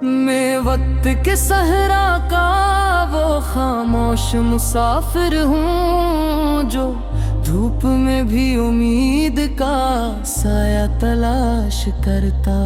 मैं वक्त के सहरा का वो खामोश मुसाफिर हूँ, जो धूप में भी उम्मीद का साया तलाश करता।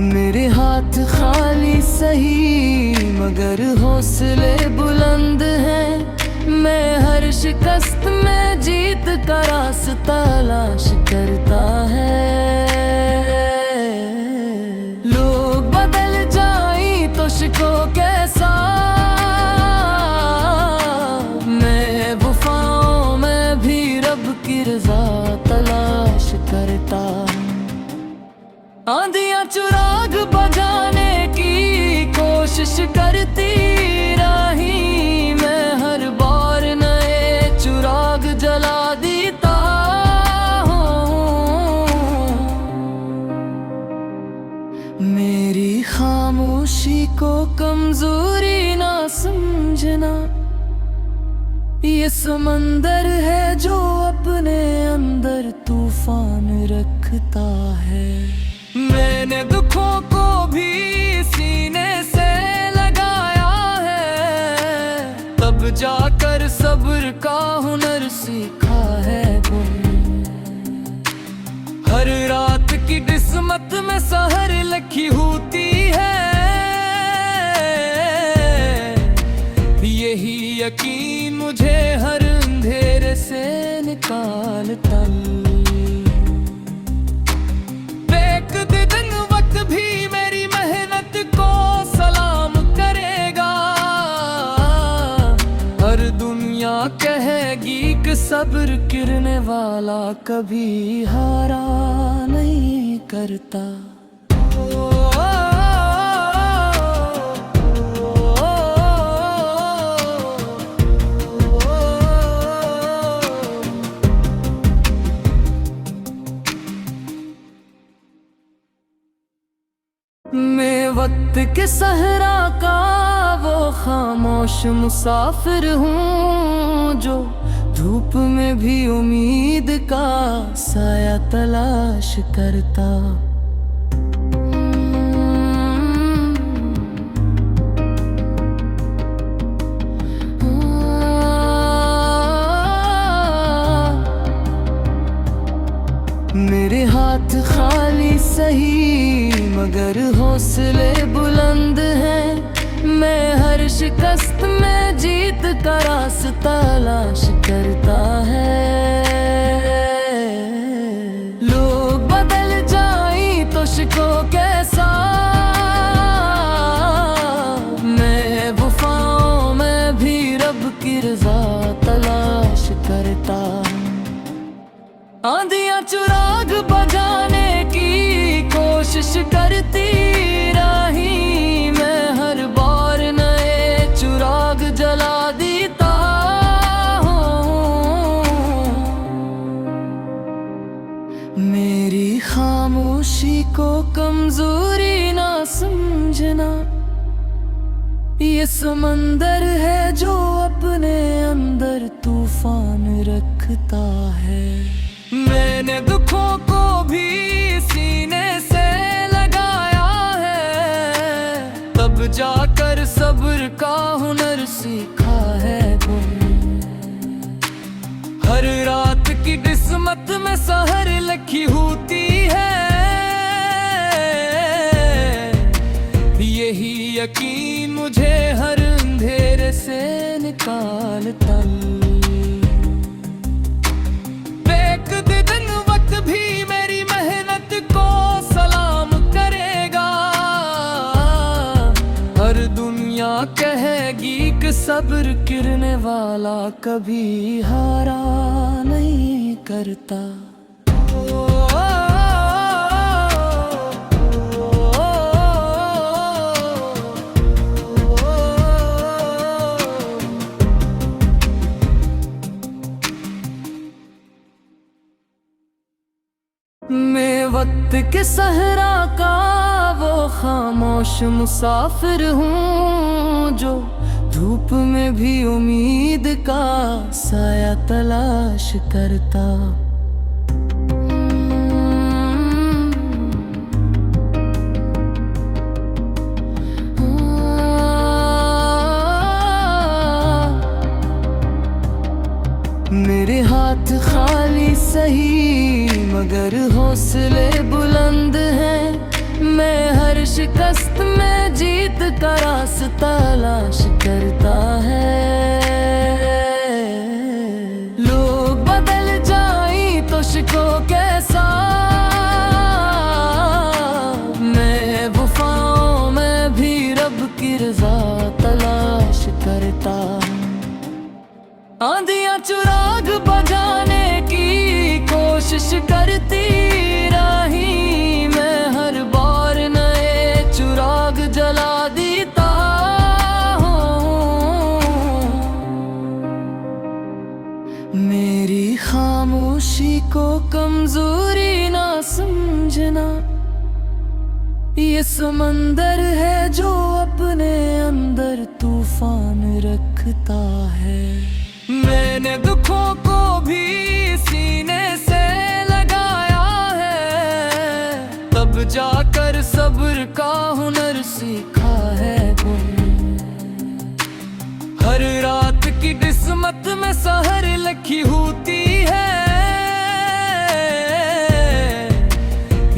मेरे हाथ खाली सही मगर हौसले बुलंद हैं। मैं हर शिकस्त में जीत का रास्ता तलाश करता है। लोग बदल जाएं तो शिको कैसा, मैं वफाओं में भी रब की रज़ा तलाश करता। आंधियां चिराग बजाने की कोशिश करती रही, मैं हर बार नए चिराग जला देता हूँ। मेरी खामोशी को कमजोरी ना समझना, ये समंदर है जो अपने अंदर तूफान रखता है। मैंने दुखों को भी सीने से लगाया है, तब जाकर सब्र का हुनर सीखा है। हर रात की किस्मत में सहर लिखी होती है, यही यकीन मुझे हर अंधेरे से निकालता। कहेगी कि सब्र करने वाला कभी हारा नहीं करता। मैं वक्त के सहरा का वो खामोश मुसाफिर हूँ, जो धूप में भी उम्मीद का साया तलाश करता। मेरे हाथ खाली सही मगर हौसले बुलंद हैं। मैं हर शिकस्त में जीत का रास्ता तलाश करता है। लोग बदल जाएं तो शिको कैसा, मैं वफाओं में भी रब की रज़ा तलाश करता। आंधियां चिराग बजाने की कोशिश करती रही, मैं हर बार नए चिराग जला देता हूँ। मेरी खामोशी को कमजोरी ना समझना, ये समंदर है जो अपने अंदर तूफान रखता है। मैंने दुखों को भी सीने से लगाया है, तब जाकर सब्र का हुनर सीखा है। हर रात की किस्मत में सहर लिखी होती है, यही यकीन मुझे हर अंधेरे से निकालता। भी मेरी मेहनत को सलाम करेगा, हर दुनिया कहेगी कि सब्र करने वाला कभी हारा नहीं करता। मैं वक्त के सहरा का वो खामोश मुसाफिर हूँ, जो धूप में भी उम्मीद का साया तलाश करता। मेरे हाथ खाली सही मगर हौसले बुलंद हैं। मैं हर शिकस्त में जीत का रास्ता तलाश करता है। लोग बदल जाएं तो शिको कैसा, मैं वफाओं में भी रब की रज़ा तलाश करता। आंधियां चिराग बजाने की कोशिश करती रही, मैं हर बार नए चिराग जला देता हूँ। मेरी खामोशी को कमजोरी ना समझना, ये समंदर है जो अपने अंदर तूफान रखता है। मैंने दुखों को भी सीने से लगाया है, तब जाकर सब्र का हुनर सीखा है। हर रात की किस्मत में सहर लिखी होती है,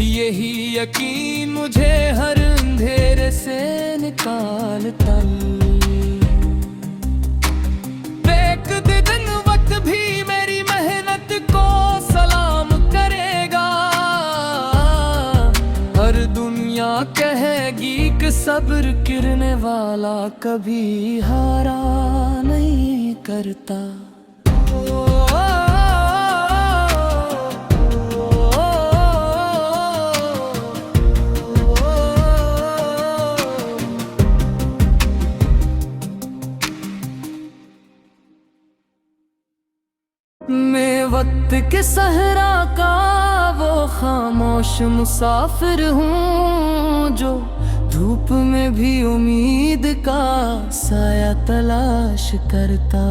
यही यकीन मुझे हर अंधेरे से निकालता। दिन वक्त भी मेरी मेहनत को सलाम करेगा। हर दुनिया कहेगी कि सब्र करने वाला कभी हारा नहीं करता। मैं वक्त के सहरा का वो खामोश मुसाफिर हूँ, जो धूप में भी उम्मीद का साया तलाश करता।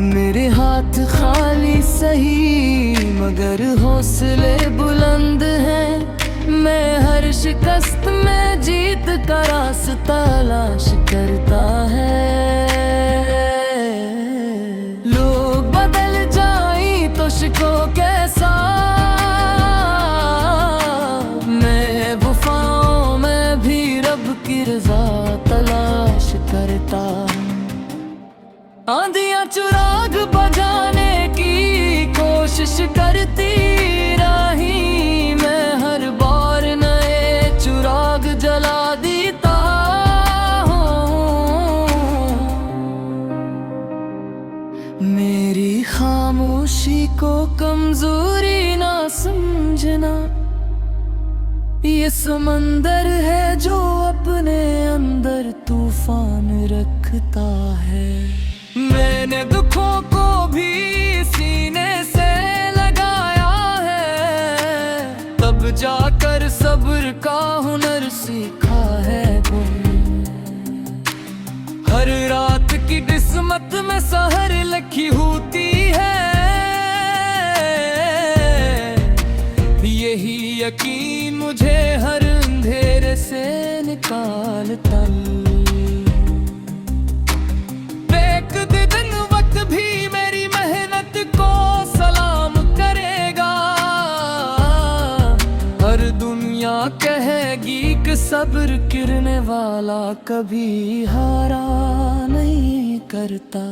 मेरे हाथ खाली सही मगर हौसले बुलंद हैं। मैं हर शिकस्त में जीत का रास्ता तलाश करता है। लोग बदल जाएं तो शिको कैसा, मैं वफाओं में भी रब की रज़ा तलाश करता। आंधियां चिराग बजाने की कोशिश करती रही, मैं हर बार नए चिराग जला देता हूँ। मेरी खामोशी को कमजोरी ना समझना, ये समंदर है जो अपने अंदर तूफान रखता है। मैंने दुखों को भी सीने से लगाया है, तब जाकर सब्र का हुनर सीखा है। हर रात की किस्मत में सहर लिखी होती है, यही यकीन मुझे हर अंधेरे से निकालता। दिन वक्त भी मेरी मेहनत को सलाम करेगा। हर दुनिया कहेगी कि सब्र करने वाला कभी हारा नहीं करता।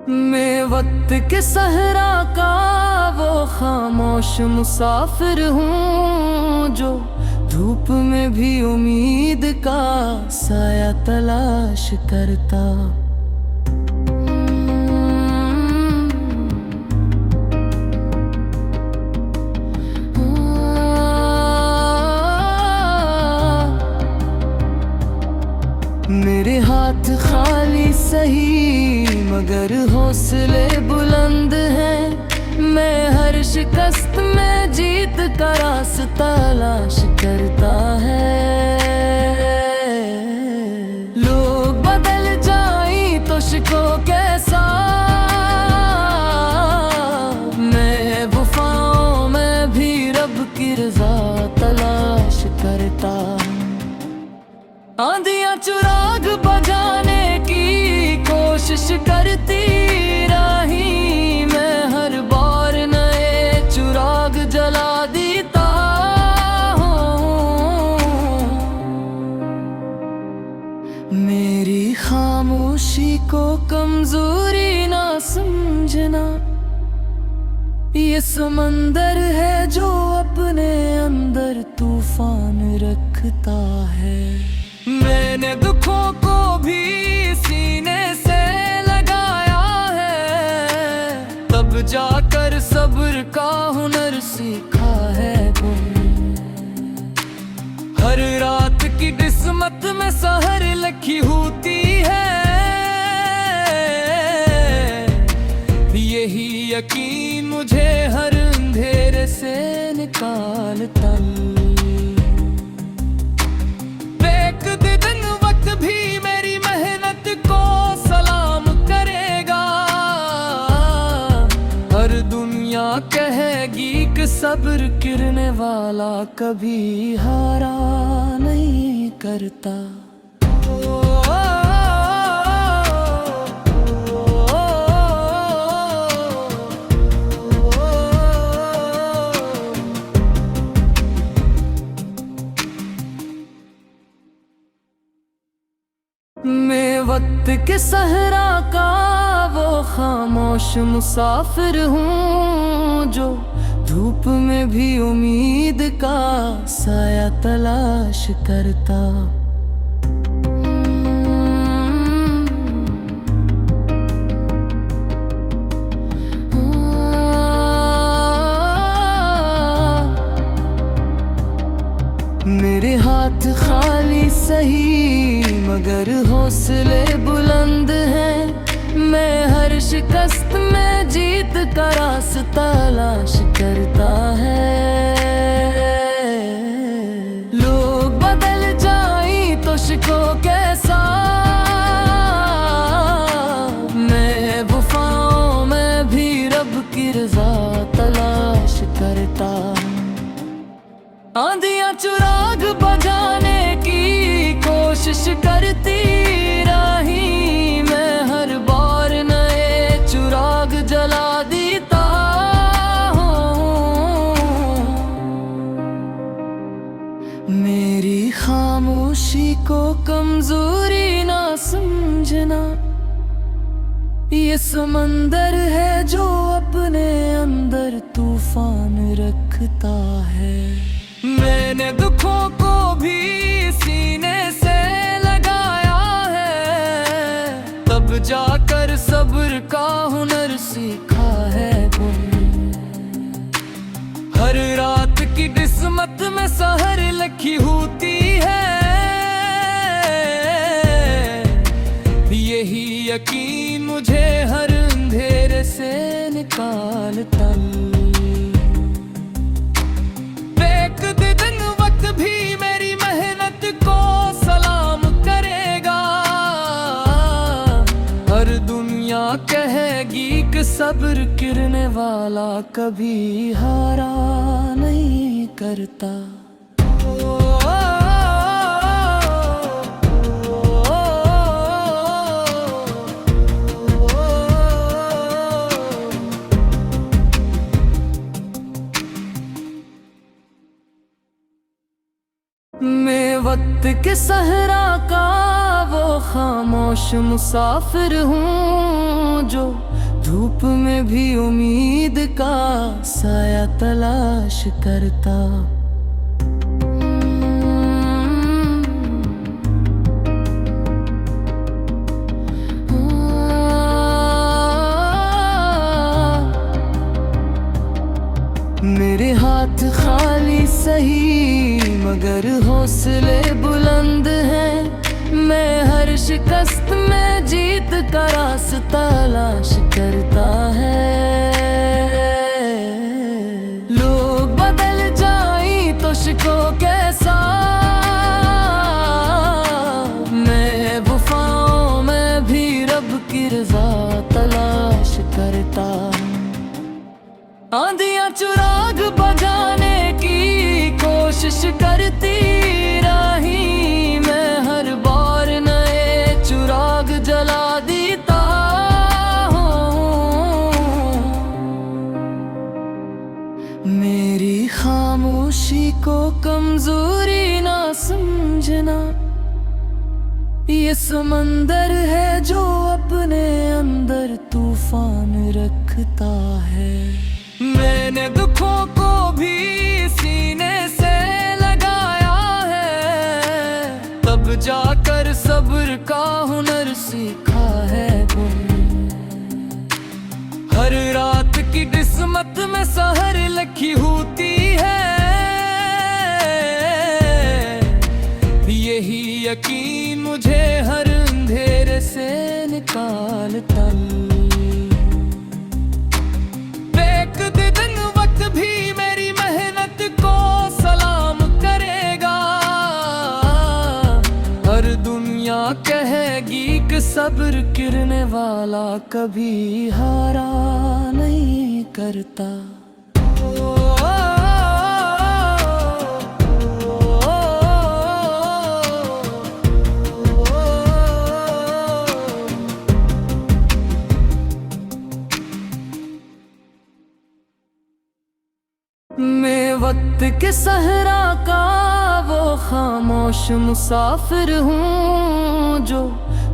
मैं वक्त के सहरा का वो खामोश मुसाफिर हूँ, जो धूप में भी उम्मीद का साया तलाश करता। सही मगर हौसले बुलंद हैं। मैं हर शिकस्त में जीत का रास्ता तलाश करता है। लोग बदल जाएं तो शिको कैसा, मैं वफाओं में भी रब की रज़ा तलाश करता। आंधियां चुराग बजाने की कोशिश करती रही, मैं हर बार नए चुराग जला देता हूँ। मेरी खामोशी को कमजोरी ना समझना, ये समंदर है जो अपने अंदर तूफान रखता है। मैंने दुखों को भी सीने से लगाया है, तब जाकर सब्र का हुनर सीखा है। हर रात की किस्मत में सहर लिखी होती है, यही यकीन मुझे हर अंधेरे से निकालता। दिन वक्त भी मेरी मेहनत को सलाम करेगा। हर दुनिया कहेगी कि सब्र करने वाला कभी हारा नहीं करता। मैं वक्त के सहरा का वो खामोश मुसाफिर हूँ, जो धूप में भी उम्मीद का साया तलाश करता। मेरे हाथ खाली सही मगर हौसले बुलंद हैं। मैं हर शिकस्त में जीत का रास्ता तलाश करता है। लोग बदल जाएं तो शिको कैसा, मैं वफाओं में भी रब की रज़ा तलाश करता। आंधियां चुराग बजाने की कोशिश करती रही, मैं हर बार नए चुराग जला देता हूँ। मेरी खामोशी को कमजोरी ना समझना, ये समंदर है जो अपने अंदर तूफान रखता है। मैंने दुखों को भी सीने से लगाया है, तब जाकर सब्र का हुनर सीखा है। हर रात की किस्मत में सहर लिखी होती है, यही यकीन मुझे हर अंधेरे से निकालता। दिन वक्त भी मेरी मेहनत को सलाम करेगा। हर दुनिया कहेगी कि सब्र करने वाला कभी हारा नहीं करता। मैं वक्त के सहरा का वो खामोश मुसाफिर हूँ, जो धूप में भी उम्मीद का साया तलाश करता। मेरे हाथ खाली सही मगर हौसले बुलंद हैं। मैं हर शिकस्त में जीत का रास्ता तलाश करता है। लोग बदल जाएं तो शिको कैसा, मैं वफाओं में भी रब की रज़ा तलाश करता। आंधियां चुराग बजाने की कोशिश करती रही, मैं हर बार नए चुराग जला देता हूँ। मेरी खामोशी को कमजोरी ना समझना, ये समंदर है जो अपने अंदर तूफान रखता है। मैंने दुखों को भी सीने से लगाया है, तब जाकर सब्र का हुनर सीखा है। हर रात की किस्मत में सहर लिखी होती है, यही यकीन मुझे हर अंधेरे से निकालता। दिन वक्त भी मेरी मेहनत को सलाम करेगा, हर दुनिया कहेगी कि सब्र करने वाला कभी हारा नहीं करता। मैं वक्त के सहरा का वो खामोश मुसाफिर हूँ, जो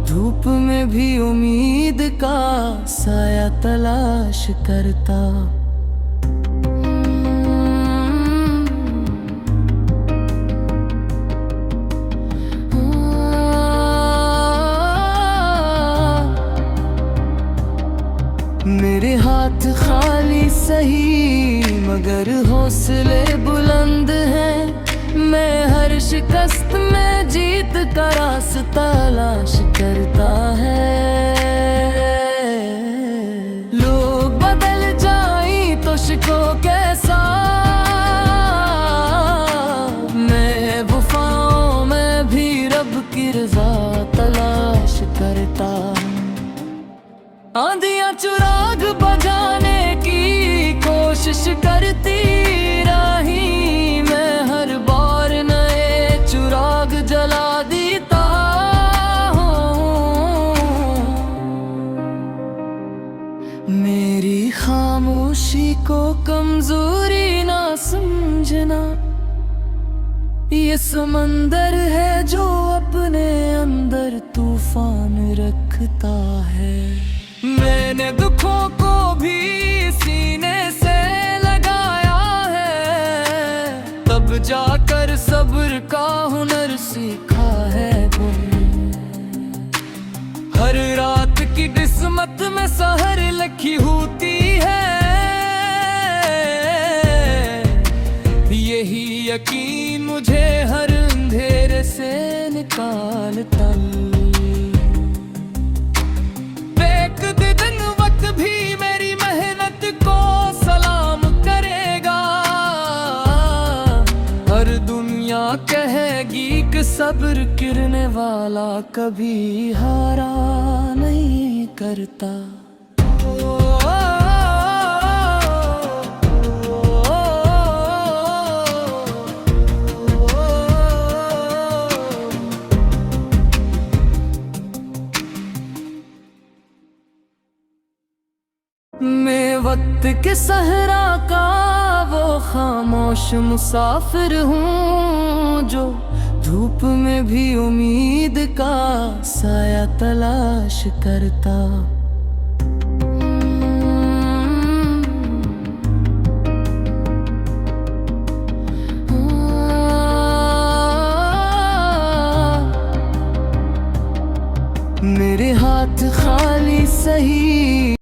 धूप में भी उम्मीद का साया तलाश करता। मेरे हाथ खाली सही मगर हौसले बुलंद हैं, मैं हर शिकस्त में जीत का रास्ता तलाश करता है। लोग बदल जाएं तो शिको कैसा, मैं वफाओं में भी रब की रज़ा तलाश करता। आंधियां चुराग बजाने की कोशिश करती रही, मैं हर बार नए चुराग जला देता हूँ। मेरी खामोशी को कमजोरी ना समझना, ये समंदर है जो अपने अंदर तूफान रखता है। मैंने दुखों को भी सीने से लगाया है, तब जाकर सब्र का हुनर सीखा है। हर रात की किस्मत में सहर लिखी होती है, यही यकीन मुझे हर अंधेरे से निकालता। दिन वक्त भी मेरी मेहनत को सलाम करेगा, हर दुनिया कहेगी कि सब्र करने वाला कभी हारा नहीं करता। मैं वक्त के सहरा का वो खामोश मुसाफिर हूँ, जो धूप में भी उम्मीद का साया तलाश करता। मेरे हाथ खाली सही